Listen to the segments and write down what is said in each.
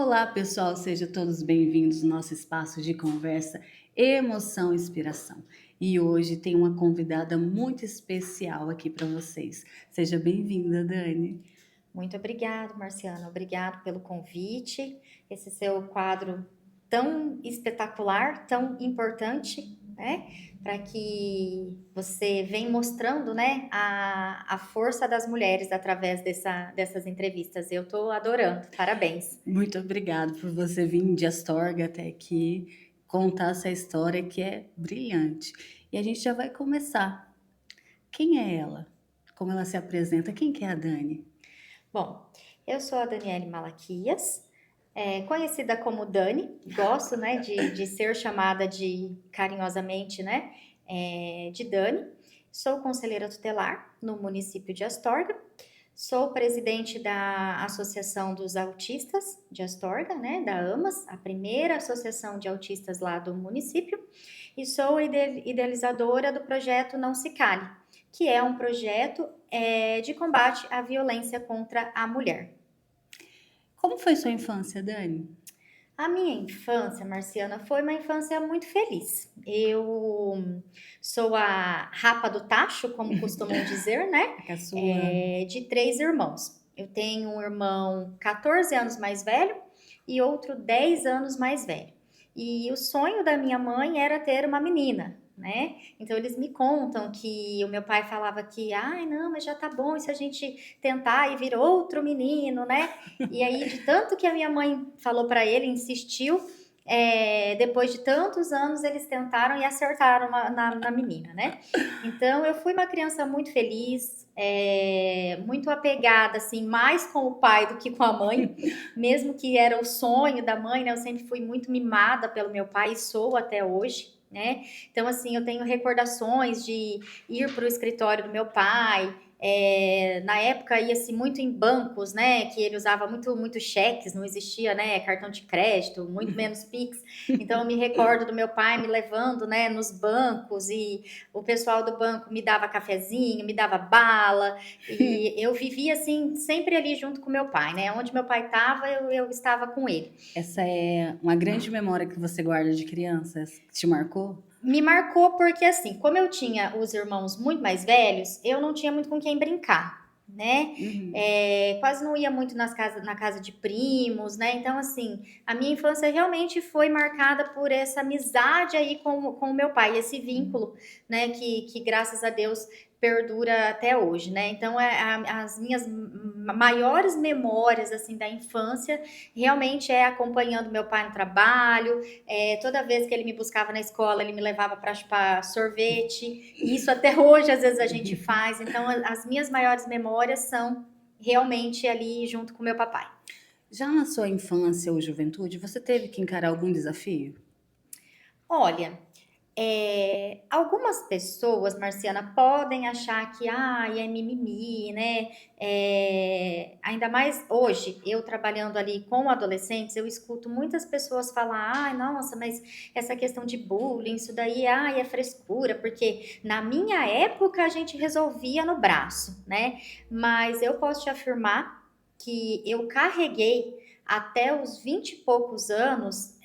Olá, pessoal, sejam todos bem-vindos ao nosso espaço de conversa Emoção e Inspiração. E hoje tem uma convidada muito especial aqui para vocês. Seja bem-vinda, Dani. Muito obrigado, Marciana. Obrigado pelo convite. Esse seu quadro tão espetacular, tão importante, né? Para que você vem mostrando, né, a força das mulheres através dessas entrevistas. Eu estou adorando. Parabéns. Muito obrigada por você vir de Astorga até aqui contar essa história que é brilhante. E a gente já vai começar. Quem é ela? Como ela se apresenta? Quem que é a Dani? Bom, eu sou a Daniele Malaquias, conhecida como Dani. Gosto, né, de ser chamada de carinhosamente, né, de Dani. Sou conselheira tutelar no município de Astorga. Sou presidente da Associação dos Autistas de Astorga, né, da AMAS, a primeira associação de autistas lá do município, e sou idealizadora do projeto Não Se Cale, que é um projeto de combate à violência contra a mulher. Como foi sua infância, Dani? A minha infância, Marciana, foi uma infância muito feliz. Eu sou a rapa do tacho, como costumam dizer, né? A sua. De três irmãos. Eu tenho um irmão 14 anos mais velho e outro 10 anos mais velho. E o sonho da minha mãe era ter uma menina, né? Então eles me contam que o meu pai falava que, ai, não, mas já tá bom, e se a gente tentar e vir outro menino, né? E aí, de tanto que a minha mãe falou para ele, insistiu, depois de tantos anos, eles tentaram e acertaram na menina, né? Então, eu fui uma criança muito feliz, muito apegada, assim, mais com o pai do que com a mãe, mesmo que era o sonho da mãe, né? Eu sempre fui muito mimada pelo meu pai e sou até hoje, né? Então, assim, eu tenho recordações de ir para o escritório do meu pai. Na época ia-se muito em bancos, né? Que ele usava muito cheques, não existia, né? Cartão de crédito, muito menos Pix. Então eu me recordo do meu pai me levando, né? Nos bancos e o pessoal do banco me dava cafezinho, me dava bala e eu vivia assim sempre ali junto com meu pai, né? Onde meu pai estava, eu estava com ele. Essa é uma grande memória que você guarda de criança? Te marcou? Me marcou porque, assim, como eu tinha os irmãos muito mais velhos, eu não tinha muito com quem brincar, né? Uhum. Quase não ia muito na casa de primos, né? Então, assim, a minha infância realmente foi marcada por essa amizade aí com o meu pai, esse vínculo, né? Que graças a Deus perdura até hoje, né? Então, as minhas maiores memórias, assim, da infância realmente é acompanhando meu pai no trabalho, toda vez que ele me buscava na escola, ele me levava para chupar sorvete. E isso até hoje, às vezes, a gente faz. Então, as minhas maiores memórias são realmente ali junto com meu papai. Já na sua infância ou juventude, você teve que encarar algum desafio? Olha, algumas pessoas, Marciana, podem achar que é mimimi, né? Ainda mais hoje, eu trabalhando ali com adolescentes, eu escuto muitas pessoas falar, ai, nossa, mas essa questão de bullying, isso daí, é frescura, porque na minha época a gente resolvia no braço, né? Mas eu posso te afirmar que eu carreguei até os 20 e poucos anos,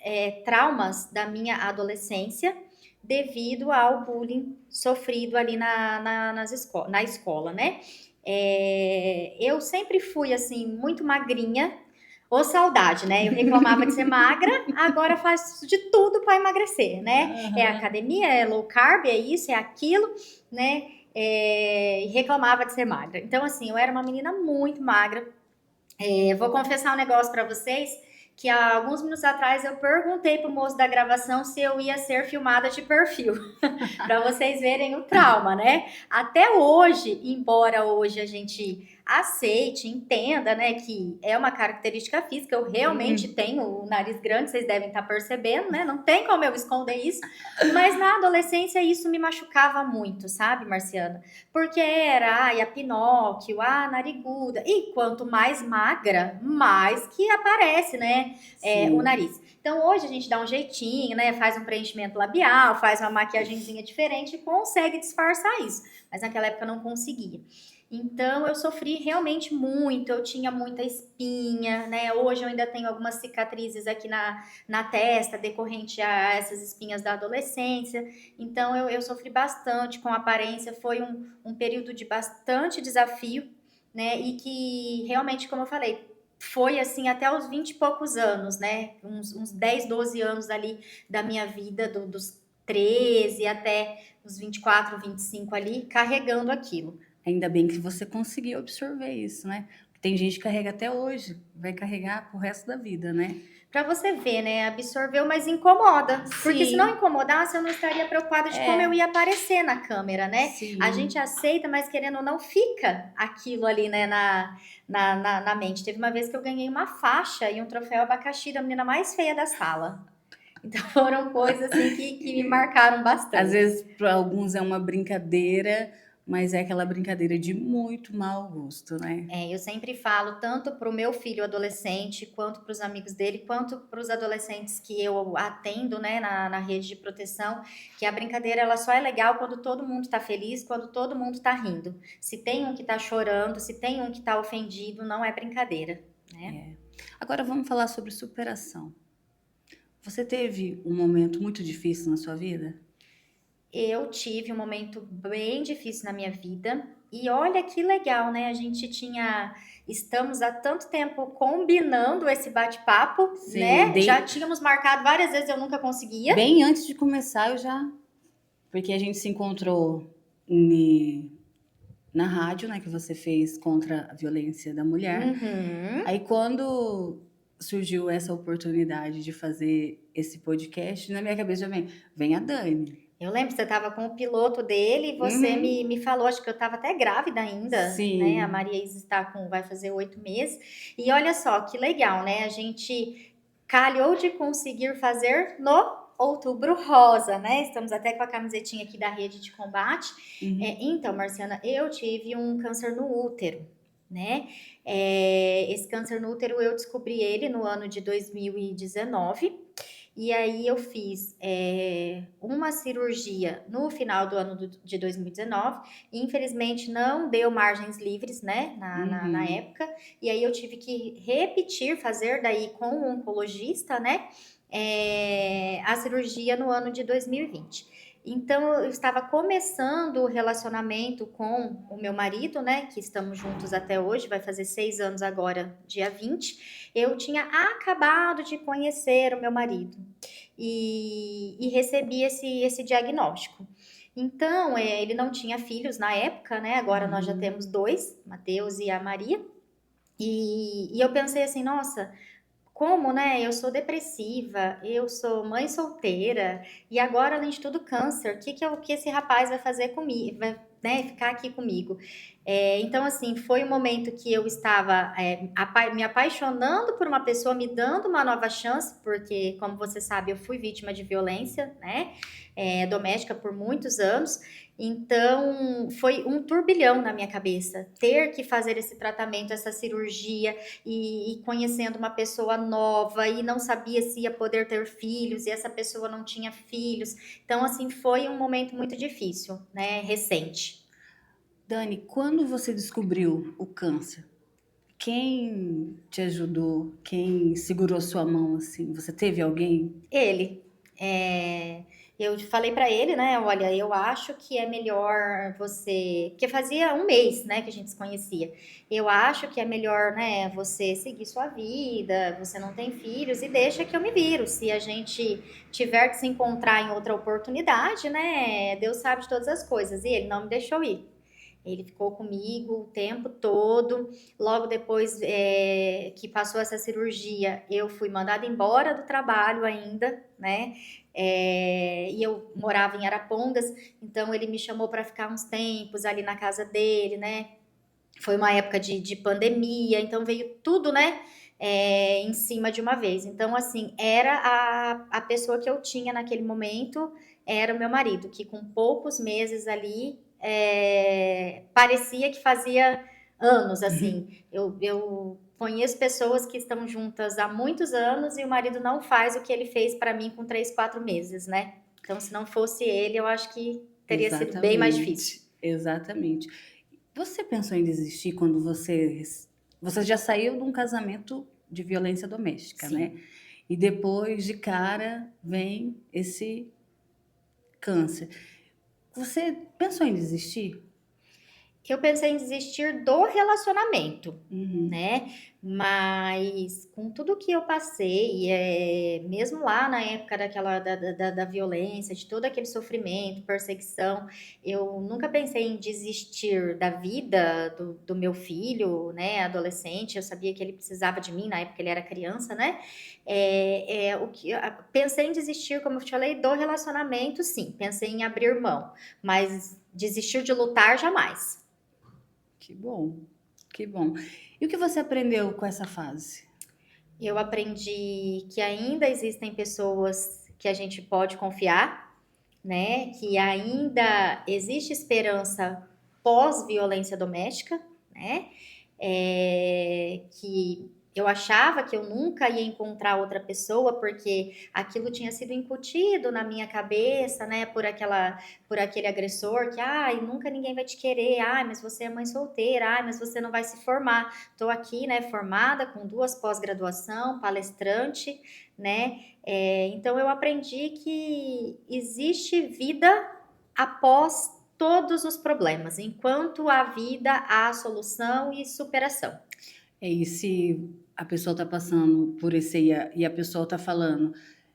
traumas da minha adolescência, devido ao bullying sofrido ali na escola, né? Eu sempre fui, assim, muito magrinha, ou saudade, né? Eu reclamava de ser magra, agora faço de tudo para emagrecer, né? É Aham. academia, é low carb, é isso, é aquilo, né? E reclamava de ser magra. Então, assim, eu era uma menina muito magra. Vou confessar um negócio para vocês, que há alguns minutos atrás eu perguntei pro moço da gravação se eu ia ser filmada de perfil, para vocês verem o trauma, né? Até hoje, embora hoje a gente aceite, entenda, né, que é uma característica física, eu realmente tenho o nariz grande, vocês devem estar percebendo, né? Não tem como eu esconder isso, mas na adolescência isso me machucava muito, sabe, Marciana? Porque era, a Pinóquio, a nariguda. E quanto mais magra, mais que aparece, né? O Sim. nariz. Então hoje a gente dá um jeitinho, né? Faz um preenchimento labial, faz uma maquiagemzinha diferente e consegue disfarçar isso. Mas naquela época eu não conseguia. Então eu sofri realmente muito, eu tinha muita espinha, né? Hoje eu ainda tenho algumas cicatrizes aqui na testa, decorrente a essas espinhas da adolescência. Então eu sofri bastante com a aparência, foi um período de bastante desafio, né? E que realmente, como eu falei, foi assim até os 20 e poucos anos, né? Uns 10, 12 anos ali da minha vida, dos 13 até os 24, 25 ali, carregando aquilo. Ainda bem que você conseguiu absorver isso, né? Tem gente que carrega até hoje, vai carregar pro resto da vida, né? Pra você ver, né? Absorveu, mas incomoda. Porque se não Sim, incomodasse, eu não estaria preocupada de como eu ia aparecer na câmera, né? A gente sim. aceita, mas querendo ou não, fica aquilo ali, né, na mente. Teve uma vez que eu ganhei uma faixa e um troféu abacaxi da menina mais feia da sala. Então foram coisas assim que me marcaram Às bastante. vezes, para alguns é uma brincadeira, mas é aquela brincadeira de muito mau gosto, né? Eu sempre falo tanto para o meu filho adolescente, quanto para os amigos dele, quanto para os adolescentes que eu atendo, né, na rede de proteção, que a brincadeira ela só é legal quando todo mundo está feliz, quando todo mundo está rindo. Se tem um que está chorando, se tem um que está ofendido, não é brincadeira, né? É. Agora vamos falar sobre superação. Você teve um momento muito difícil na sua vida? Eu tive um momento bem difícil na minha vida. E olha que legal, né? Estamos há tanto tempo combinando esse bate-papo, Sim, né? Já tínhamos marcado várias vezes, eu nunca conseguia. bem antes de começar eu já, porque a gente se encontrou na rádio, né, que você fez contra a violência da mulher. Uhum. Aí quando surgiu essa oportunidade de fazer esse podcast, na minha cabeça já vem a Dani. Eu lembro que você estava com o piloto dele e você Uhum. me falou, acho que eu estava até grávida ainda, né? A Sim, Maria Isa vai fazer 8 meses. E olha só que legal, né? A gente calhou de conseguir fazer no Outubro Rosa, né? Estamos até com a camisetinha aqui da rede de combate. uhum. Então, Marciana, eu tive um câncer no útero, né? Esse câncer no útero eu descobri ele no ano de 2019. E aí eu fiz uma cirurgia no final do ano de 2019. E infelizmente não deu margens livres, né, na Uhum. época. E aí eu tive que repetir, fazer daí com o oncologista, né, a cirurgia no ano de 2020. Então eu estava começando o relacionamento com o meu marido, né, que estamos juntos até hoje, vai fazer 6 anos agora, dia 20. Eu tinha acabado de conhecer o meu marido e recebi esse diagnóstico. Então, ele não tinha filhos na época, né? Agora nós já temos dois, Matheus e a Maria. E eu pensei assim, nossa, como, né? Eu sou depressiva, eu sou mãe solteira e agora, além de tudo, câncer. O que esse rapaz vai fazer comigo? Vai, né, ficar aqui comigo? Então, assim, foi um momento que eu estava me apaixonando por uma pessoa, me dando uma nova chance, porque, como você sabe, eu fui vítima de violência, né? Doméstica por muitos anos. Então, foi um turbilhão na minha cabeça ter que fazer esse tratamento, essa cirurgia e conhecendo uma pessoa nova e não sabia se ia poder ter filhos e essa pessoa não tinha filhos. Então, assim, foi um momento muito difícil, né? Recente. Dani, quando você descobriu o câncer, quem te ajudou? Quem segurou sua mão assim? Você teve alguém? Ele, eu falei pra ele, né? Olha, eu acho que é melhor você, porque fazia um mês, né, que a gente se conhecia. Eu acho que é melhor, né, você seguir sua vida. Você não tem filhos e deixa que eu me viro. Se a gente tiver que se encontrar em outra oportunidade, né? Deus sabe de todas as coisas. E ele não me deixou ir. Ele ficou comigo o tempo todo. Logo depois que passou essa cirurgia, eu fui mandada embora do trabalho ainda, né? E eu morava em Arapongas, então ele me chamou para ficar uns tempos ali na casa dele, né? Foi uma época de pandemia, então veio tudo, né? Em cima de uma vez. Então, assim, era a pessoa que eu tinha naquele momento, era o meu marido, que com poucos meses ali parecia que fazia anos, assim. Eu conheço pessoas que estão juntas há muitos anos e o marido não faz o que ele fez para mim com 3, 4 meses, né? Então, se não fosse ele, eu acho que teria sido bem mais difícil. Exatamente, exatamente. Você pensou em desistir quando você já saiu de um casamento de violência doméstica, né? Sim. E depois de cara vem esse câncer. Você pensou em desistir? Eu pensei em desistir do relacionamento, Uhum. né? Mas com tudo que eu passei, mesmo lá na época da violência, de todo aquele sofrimento, perseguição, eu nunca pensei em desistir da vida do meu filho, né? Adolescente, eu sabia que ele precisava de mim, na época ele era criança, né? Pensei em desistir, como eu te falei, do relacionamento, sim. Pensei em abrir mão, mas desistir de lutar jamais. Que bom, que bom. E o que você aprendeu com essa fase? Eu aprendi que ainda existem pessoas que a gente pode confiar, né? Que ainda existe esperança pós-violência doméstica, né? Que eu achava que eu nunca ia encontrar outra pessoa porque aquilo tinha sido incutido na minha cabeça, né, por aquele agressor que, ai, nunca ninguém vai te querer, ai, mas você é mãe solteira, ai, mas você não vai se formar. Tô aqui, né, formada com 2 pós-graduação, palestrante, né? Então eu aprendi que existe vida após todos os problemas. Enquanto há vida, há solução e superação. E se a pessoa está passando por esse e a pessoa está falando,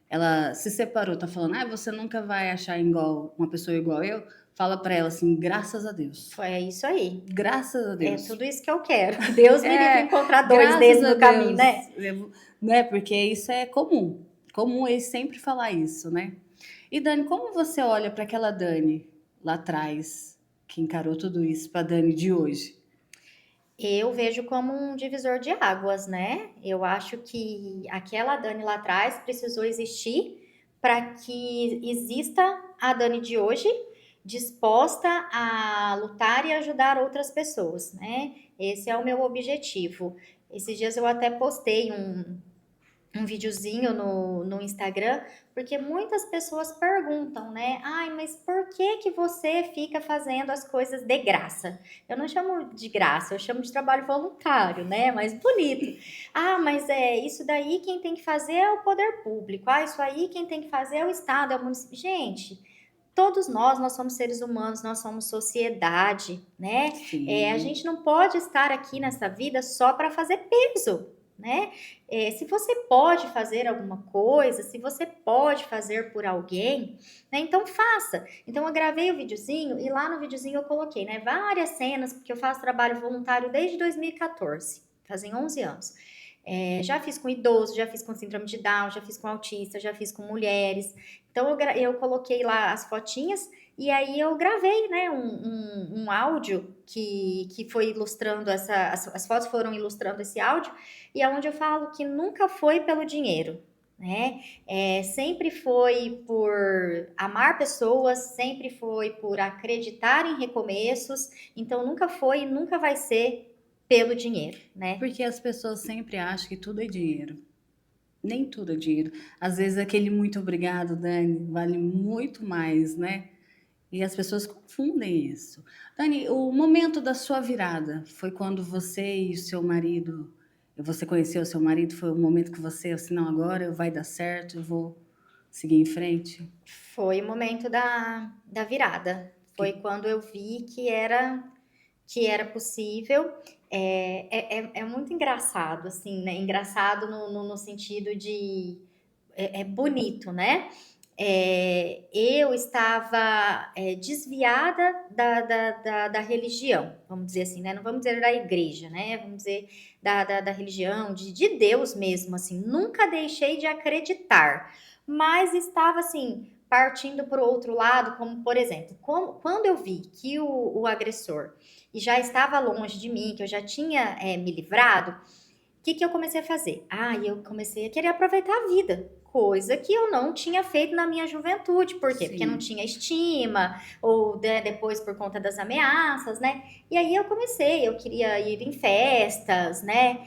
ela se separou, está falando, ah, você nunca vai achar igual uma pessoa igual eu, fala para ela assim, graças a Deus. Foi isso aí. Graças a É Deus. tudo isso que eu quero. Deus me livre É, encontrar dois graças desses a no caminho, Deus. né? Né? Porque isso é comum. Comum eles sempre falar isso, né? E Dani, como você olha para aquela Dani lá atrás, que encarou tudo isso, para a Dani de hoje? Eu vejo como um divisor de águas, né? Eu acho que aquela Dani lá atrás precisou existir para que exista a Dani de hoje disposta a lutar e ajudar outras pessoas, né? Esse é o meu objetivo. Esses dias eu até postei um videozinho no Instagram, porque muitas pessoas perguntam, né? Ai, mas por que que você fica fazendo as coisas de graça? Eu não chamo de graça, eu chamo de trabalho voluntário, né? Mais bonito. Ah, mas isso daí quem tem que fazer é o poder público. Ah, isso aí quem tem que fazer é o Estado, é o município. Gente, todos nós somos seres humanos, nós somos sociedade, né? A Sim. gente não pode estar aqui nessa vida só para fazer peso, né? Se você pode fazer alguma coisa, se você pode fazer por alguém, né? Então faça. Então eu gravei o videozinho e lá no videozinho eu coloquei, né? Várias cenas, porque eu faço trabalho voluntário desde 2014, fazem 11 anos. Já fiz com idosos, já fiz com síndrome de Down, já fiz com autista, já fiz com mulheres. Então eu coloquei lá as fotinhas e aí eu gravei, né, um áudio que foi ilustrando as fotos foram ilustrando esse áudio e é onde eu falo que nunca foi pelo dinheiro, né? Sempre foi por amar pessoas, sempre foi por acreditar em recomeços. Então nunca foi e nunca vai ser pelo dinheiro, né? Porque as pessoas sempre acham que tudo é dinheiro. Nem tudo é dinheiro. Às vezes aquele muito obrigado, Dani, vale muito mais, né? E as pessoas confundem isso. Dani, o momento da sua virada foi quando você e o seu marido, você conheceu o seu marido, foi o momento que você, assim, não, agora vai dar certo, eu vou seguir em frente? Foi o momento da virada. Foi Que- quando eu vi que era possível. É muito engraçado, assim, né? Engraçado no sentido de. É bonito, né? Eu estava desviada da religião, vamos dizer assim, né? Não vamos dizer da igreja, né? Vamos dizer da religião, de Deus mesmo, assim. Nunca deixei de acreditar, mas estava, assim, partindo para o outro lado, como, por exemplo, quando eu vi que o agressor já estava longe de mim, que eu já tinha me livrado, o que eu comecei a fazer? Eu comecei a querer aproveitar a vida, coisa que eu não tinha feito na minha juventude. Por quê? Porque não Sim. tinha estima, ou depois por conta das ameaças, né? E aí eu queria ir em festas, né?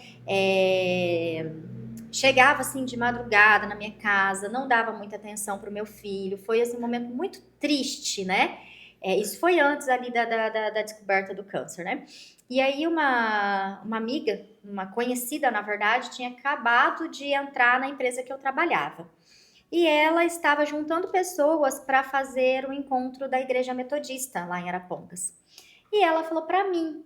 Chegava assim de madrugada na minha casa, não dava muita atenção para o meu filho. Foi assim, um momento muito triste, né? Isso foi antes ali da descoberta do câncer, né? E aí uma amiga, uma conhecida, na verdade, tinha acabado de entrar na empresa que eu trabalhava. E ela estava juntando pessoas para fazer o encontro da Igreja Metodista lá em Arapongas. E ela falou para mim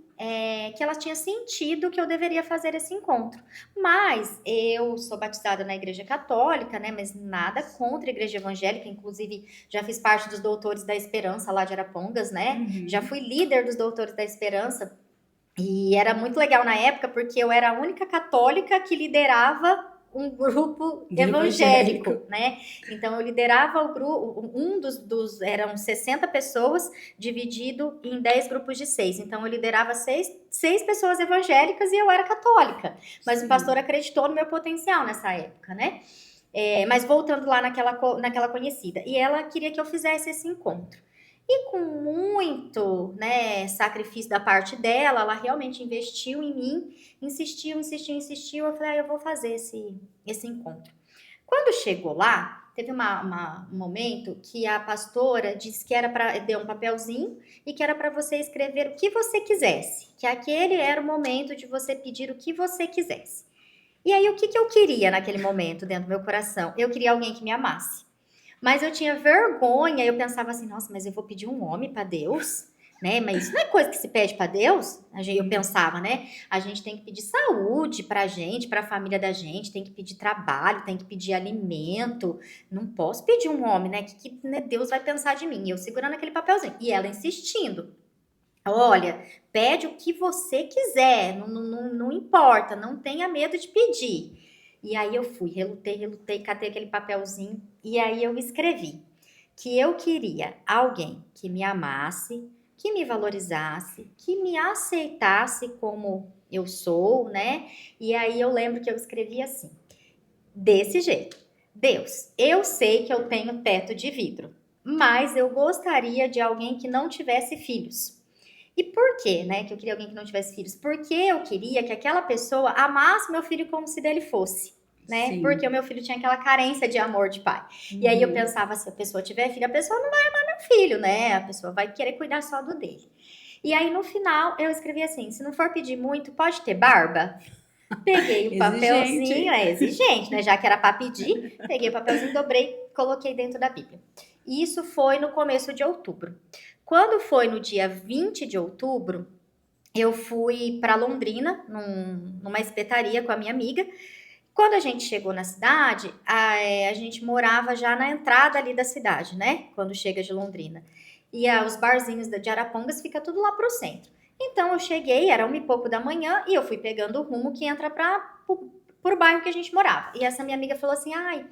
que ela tinha sentido que eu deveria fazer esse encontro. Mas eu sou batizada na Igreja Católica, né? Mas nada contra a Igreja Evangélica. Inclusive, já fiz parte dos Doutores da Esperança lá de Arapongas, né? Já fui líder dos Doutores da Esperança. E era muito legal na época, porque eu era a única católica que liderava um grupo evangélico, né? Então eu liderava o grupo, eram 60 pessoas, dividido em 10 grupos de 6. Então eu liderava seis pessoas evangélicas e eu era católica. Mas o pastor acreditou no meu potencial nessa época, né? Mas voltando lá naquela conhecida. E ela queria que eu fizesse esse encontro. E com muito, né, sacrifício da parte dela, ela realmente investiu em mim, insistiu. Eu falei, eu vou fazer esse encontro. Quando chegou lá, teve um momento que a pastora disse que era para deu um papelzinho e que era para você escrever o que você quisesse, que aquele era o momento de você pedir o que você quisesse. E aí, o que eu queria naquele momento dentro do meu coração? Eu queria alguém que me amasse. Mas eu tinha vergonha, eu pensava assim, nossa, mas eu vou pedir um homem para Deus, né? Mas isso não é coisa que se pede para Deus. Eu pensava, né? A gente tem que pedir saúde pra gente, pra família da gente, tem que pedir trabalho, tem que pedir alimento. Não posso pedir um homem, né? Que Deus vai pensar de mim? E eu segurando aquele papelzinho. E ela insistindo. Olha, pede o que você quiser, não importa, não tenha medo de pedir. E aí eu fui, relutei, catei aquele papelzinho e aí eu escrevi que eu queria alguém que me amasse, que me valorizasse, que me aceitasse como eu sou, né? E aí eu lembro que eu escrevi assim, desse jeito. Deus, eu sei que eu tenho teto de vidro, mas eu gostaria de alguém que não tivesse filhos. E por quê, né, que eu queria alguém que não tivesse filhos? Porque eu queria que aquela pessoa amasse meu filho como se dele fosse, né? Sim. Porque o meu filho tinha aquela carência de amor de pai. E aí eu pensava, se a pessoa tiver filho, a pessoa não vai amar meu filho, né? A pessoa vai querer cuidar só do dele. E aí no final eu escrevi assim, se não for pedir muito, pode ter barba? Peguei o papelzinho, exigente, né? Já que era para pedir, peguei o papelzinho, dobrei, coloquei dentro da Bíblia. E isso foi no começo de outubro. Quando foi no dia 20 de outubro, eu fui para Londrina, numa espetaria com a minha amiga. Quando a gente chegou na cidade, a gente morava já na entrada ali da cidade, né? Quando chega de Londrina. E os barzinhos de Arapongas fica tudo lá pro centro. Então eu cheguei, era 1h pouco da manhã, e eu fui pegando o rumo que entra pro bairro que a gente morava. E essa minha amiga falou assim, ai,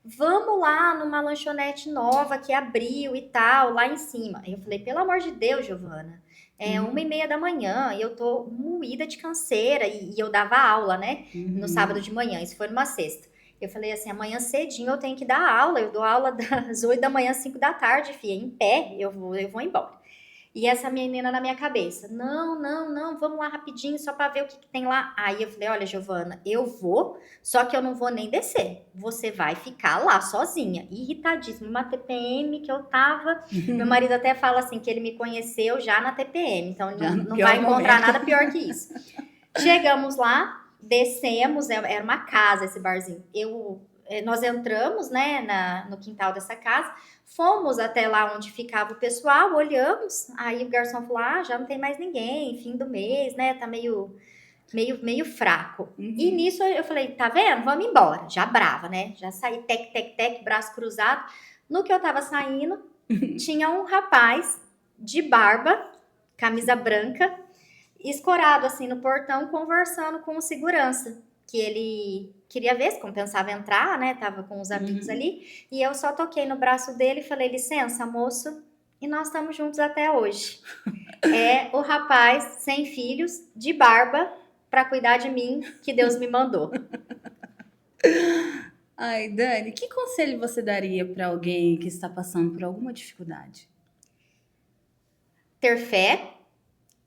vamos lá numa lanchonete nova que abriu e tal, lá em cima. Aí eu falei, pelo amor de Deus, Giovana, 1h30 da manhã e eu tô moída de canseira e eu dava aula, né? No sábado de manhã, isso foi numa sexta. Eu falei assim, amanhã cedinho eu tenho que dar aula, eu dou aula das 8 da manhã às 5 da tarde, filha, em pé, eu vou embora. E essa menina na minha cabeça, não, vamos lá rapidinho só para ver o que tem lá. Aí eu falei, olha, Giovana, eu vou, só que eu não vou nem descer. Você vai ficar lá sozinha, irritadíssima, uma TPM que eu tava. Meu marido até fala assim que ele me conheceu já na TPM, então ele não vai encontrar nada pior que isso. Chegamos lá, descemos, era uma casa esse barzinho. Nós entramos, né, no quintal dessa casa, fomos até lá onde ficava o pessoal, olhamos, aí o garçom falou, já não tem mais ninguém, fim do mês, né, tá meio fraco. E nisso eu falei, tá vendo? Vamos embora. Já brava, né? Já saí tec, braço cruzado. No que eu tava saindo, tinha um rapaz de barba, camisa branca, escorado assim no portão, conversando com o segurança, que ele queria ver se compensava entrar, né? Tava com os amigos ali. E eu só toquei no braço dele e falei, licença, moço. E nós estamos juntos até hoje. É o rapaz sem filhos, de barba, para cuidar de mim, que Deus me mandou. Ai, Dani, que conselho você daria para alguém que está passando por alguma dificuldade? Ter fé,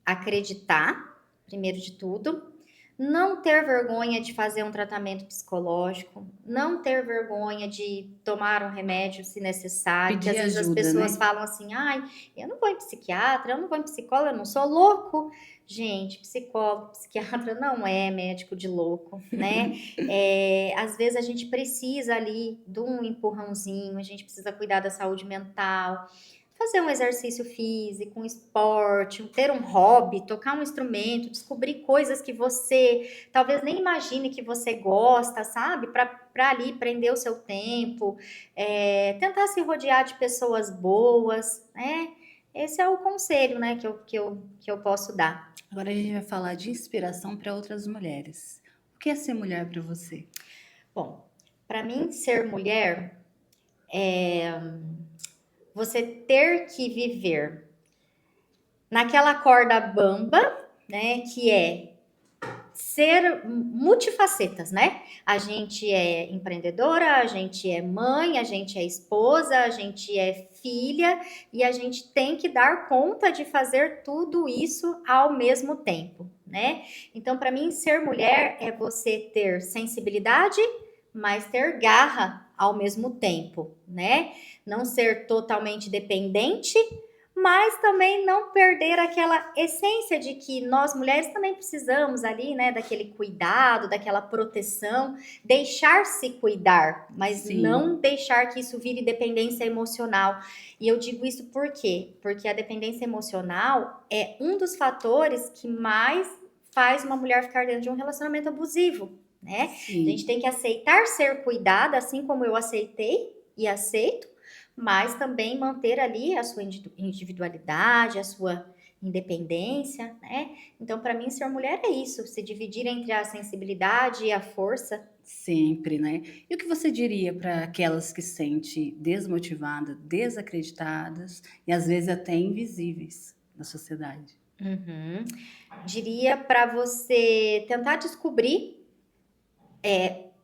acreditar, primeiro de tudo, Não ter vergonha de fazer um tratamento psicológico, não ter vergonha de tomar um remédio se necessário, que Pedir às vezes as ajuda, pessoas né? falam assim, ai, eu não vou em psiquiatra, eu não vou em psicólogo, eu não sou louco. Gente, psicólogo, psiquiatra não é médico de louco, né? Às vezes a gente precisa ali de um empurrãozinho, a gente precisa cuidar da saúde mental, fazer um exercício físico, um esporte, ter um hobby, tocar um instrumento, descobrir coisas que você talvez nem imagine que você gosta, sabe? Para ali prender o seu tempo, tentar se rodear de pessoas boas, né? Esse é o conselho, né, que eu posso dar. Agora a gente vai falar de inspiração para outras mulheres. O que é ser mulher para você? Bom, para mim, ser mulher, você ter que viver naquela corda bamba, né, que é ser multifacetas, né? A gente é empreendedora, a gente é mãe, a gente é esposa, a gente é filha e a gente tem que dar conta de fazer tudo isso ao mesmo tempo, né? Então, para mim, ser mulher é você ter sensibilidade, mas ter garra ao mesmo tempo, né? Não ser totalmente dependente, mas também não perder aquela essência de que nós mulheres também precisamos ali, né, daquele cuidado, daquela proteção, deixar-se cuidar, mas Sim, não deixar que isso vire dependência emocional. E eu digo isso por quê? Porque a dependência emocional é um dos fatores que mais faz uma mulher ficar dentro de um relacionamento abusivo, né? A gente sim. tem que aceitar ser cuidada, assim como eu aceitei e aceito, mas também manter ali a sua individualidade, a sua independência, né? Então, para mim, ser mulher é isso, se dividir entre a sensibilidade e a força. Sempre, né? E o que você diria para aquelas que se sentem desmotivadas, desacreditadas e às vezes até invisíveis na sociedade? Uhum. Diria para você tentar descobrir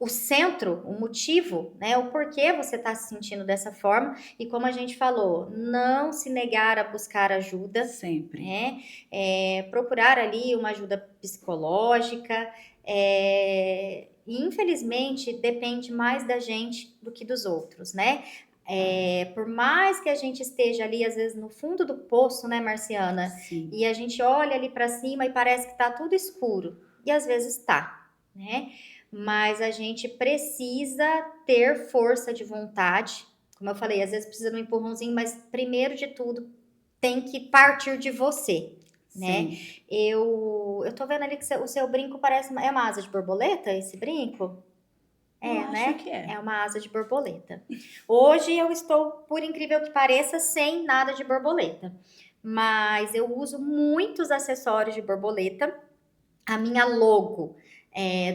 o centro, o motivo, né? O porquê você está se sentindo dessa forma. E como a gente falou, não se negar a buscar ajuda, Sempre. né? Procurar ali uma ajuda psicológica. E infelizmente depende mais da gente do que dos outros, né? Por mais que a gente esteja ali, às vezes, no fundo do poço, né, Marciana? Sim, E a gente olha ali para cima e parece que tá tudo escuro. E às vezes tá, né? Mas a gente precisa ter força de vontade. Como eu falei, às vezes precisa de um empurrãozinho, mas primeiro de tudo tem que partir de você, né? sempre. Eu tô vendo ali que o seu brinco parece é uma asa de borboleta, esse brinco? Eu É, acho né? que é. É uma asa de borboleta. Hoje eu estou, por incrível que pareça, sem nada de borboleta. Mas eu uso muitos acessórios de borboleta. A minha logo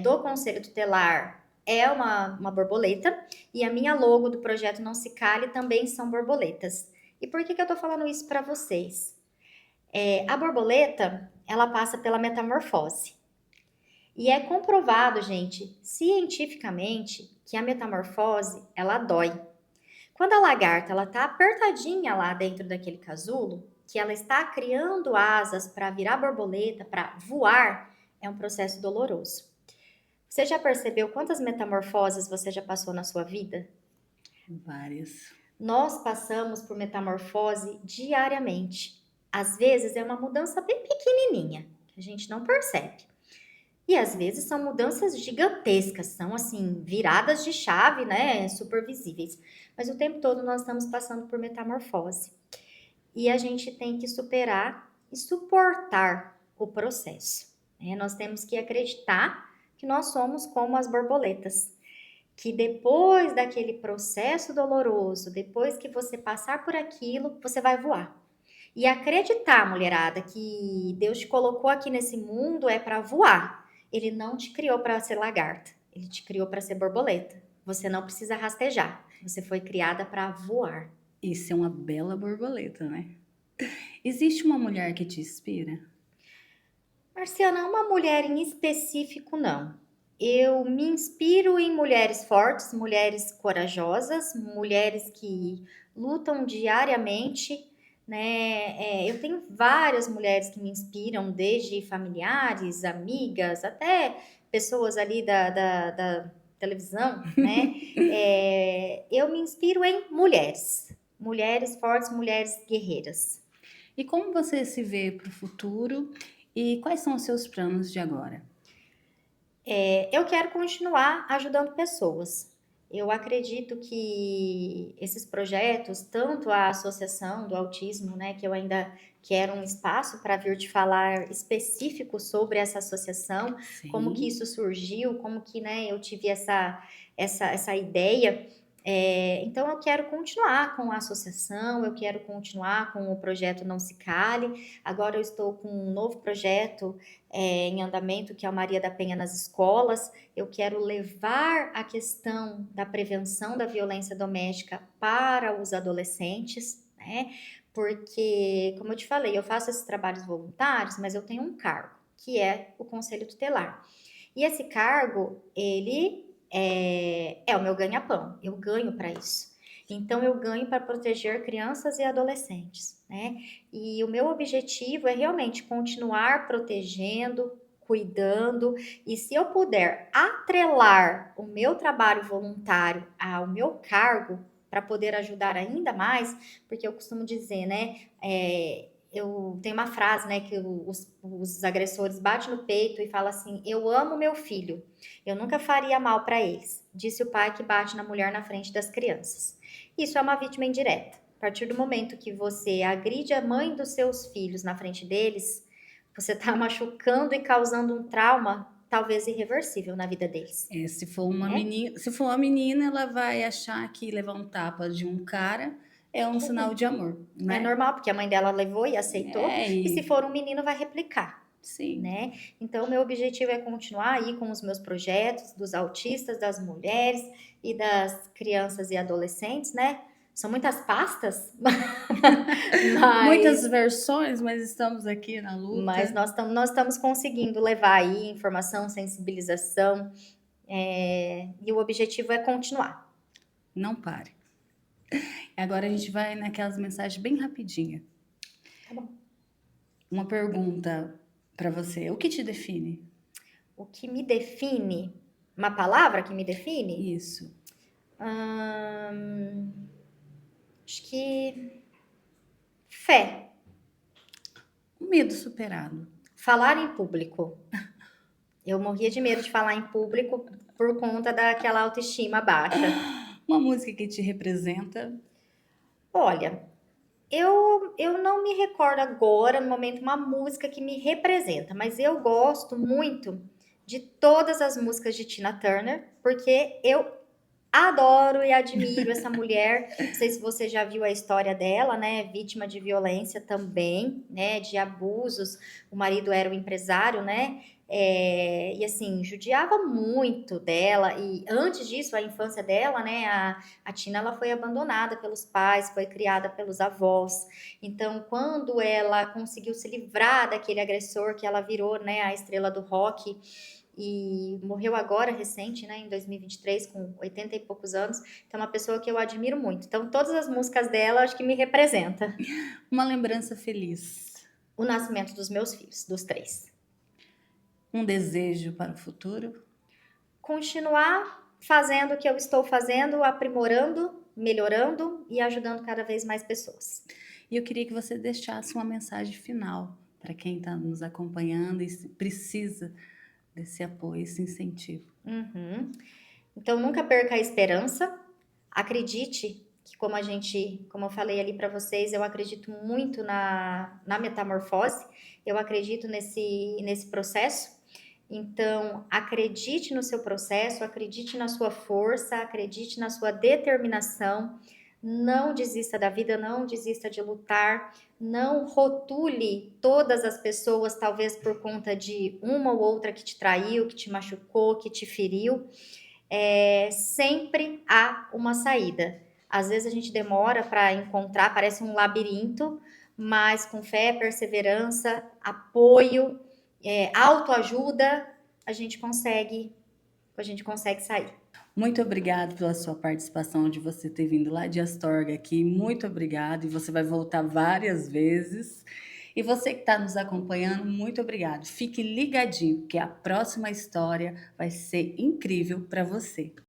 do Conselho Tutelar é uma borboleta. E a minha logo do projeto Não Se Cale também são borboletas. E por que eu tô falando isso para vocês? A borboleta, ela passa pela metamorfose. E é comprovado, gente, cientificamente, que a metamorfose, ela dói. Quando a lagarta, ela tá apertadinha lá dentro daquele casulo, que ela está criando asas para virar borboleta, para voar, é um processo doloroso. Você já percebeu quantas metamorfoses você já passou na sua vida? Várias. Nós passamos por metamorfose diariamente. Às vezes é uma mudança bem pequenininha, que a gente não percebe. E às vezes são mudanças gigantescas, são assim, viradas de chave, né? Super visíveis. Mas o tempo todo nós estamos passando por metamorfose. E a gente tem que superar e suportar o processo, né? Nós temos que acreditar que nós somos como as borboletas, que depois daquele processo doloroso, depois que você passar por aquilo, você vai voar. E acreditar, mulherada, que Deus te colocou aqui nesse mundo é para voar. Ele não te criou para ser lagarta, ele te criou para ser borboleta. Você não precisa rastejar. Você foi criada para voar. Isso é uma bela borboleta, né? Existe uma mulher que te inspira? Marciana, uma mulher em específico, não. Eu me inspiro em mulheres fortes, mulheres corajosas, mulheres que lutam diariamente, né? Eu tenho várias mulheres que me inspiram, desde familiares, amigas, até pessoas ali da televisão, né? Eu me inspiro em mulheres, mulheres fortes, mulheres guerreiras. E como você se vê para o futuro e quais são os seus planos de agora? Eu quero continuar ajudando pessoas. Eu acredito que esses projetos, tanto a Associação do Autismo, né, que eu ainda quero um espaço para vir te falar específico sobre essa associação, como que Sim. isso surgiu, como que, né, eu tive essa ideia. Então, eu quero continuar com a associação, eu quero continuar com o projeto Não Se Cale. Agora eu estou com um novo projeto em andamento, que é o Maria da Penha nas escolas. Eu quero levar a questão da prevenção da violência doméstica para os adolescentes, né? Porque, como eu te falei, eu faço esses trabalhos voluntários, mas eu tenho um cargo, que é o Conselho Tutelar. E esse cargo, ele é o meu ganha-pão. Eu ganho para isso. Então, eu ganho para proteger crianças e adolescentes, né? E o meu objetivo é realmente continuar protegendo, cuidando, e se eu puder atrelar o meu trabalho voluntário ao meu cargo para poder ajudar ainda mais, porque eu costumo dizer, né? Eu tenho uma frase, né, que os agressores batem no peito e falam assim: eu amo meu filho, eu nunca faria mal para eles, disse o pai que bate na mulher na frente das crianças. Isso é uma vítima indireta. A partir do momento que você agride a mãe dos seus filhos na frente deles, você está machucando e causando um trauma, talvez irreversível, na vida deles, Se for uma né? menina, se for uma menina, ela vai achar que levar um tapa de um cara é um sinal de amor, É né? normal, porque a mãe dela levou e aceitou, e se E for um menino, vai replicar. sim, Né? Então, meu objetivo é continuar aí com os meus projetos dos autistas, das mulheres e das crianças e adolescentes, né? São muitas pastas, muitas mas, versões, mas estamos aqui na mas luta. nós estamos conseguindo levar aí informação, sensibilização, e o objetivo é continuar. Não pare. Agora a gente vai naquelas mensagens bem rapidinha. Tá bom. Uma pergunta para você: o que te define? O que me define, uma palavra que me define? Isso. Acho que fé, O medo superado. falar em público. Eu morria de medo de falar em público por conta daquela autoestima baixa. Uma música que te representa. Olha, eu não me recordo agora, no momento, uma música que me representa, mas eu gosto muito de todas as músicas de Tina Turner, porque eu adoro e admiro essa mulher. Não sei se você já viu a história dela, né? Vítima de violência também, né? De abusos. O marido era o empresário, né? E assim, judiava muito dela. E antes disso, a infância dela, né? A Tina, ela foi abandonada pelos pais, foi criada pelos avós. Então, quando ela conseguiu se livrar daquele agressor, que ela virou, né? A estrela do rock e morreu agora, recente, né, em 2023, com 80 e poucos anos. Então, é uma pessoa que eu admiro muito. Então, todas as músicas dela, acho que me representa. Uma lembrança feliz. O nascimento dos meus filhos, dos três. Um desejo para o futuro. Continuar fazendo o que eu estou fazendo, aprimorando, melhorando e ajudando cada vez mais pessoas. E eu queria que você deixasse uma mensagem final para quem está nos acompanhando e precisa desse apoio, esse incentivo. Então, nunca perca a esperança. Acredite que, como eu falei ali para vocês, eu acredito muito na metamorfose. Eu acredito nesse processo. Então, acredite no seu processo, acredite na sua força, acredite na sua determinação. Não desista da vida, não desista de lutar. Não rotule todas as pessoas, talvez por conta de uma ou outra que te traiu, que te machucou, que te feriu. Sempre há uma saída. Às vezes a gente demora para encontrar, parece um labirinto, mas com fé, perseverança, apoio, autoajuda, a gente consegue sair. Muito obrigado pela sua participação, de você ter vindo lá de Astorga aqui. Muito obrigado. E você vai voltar várias vezes. E você que está nos acompanhando, muito obrigado. Fique ligadinho, porque a próxima história vai ser incrível para você.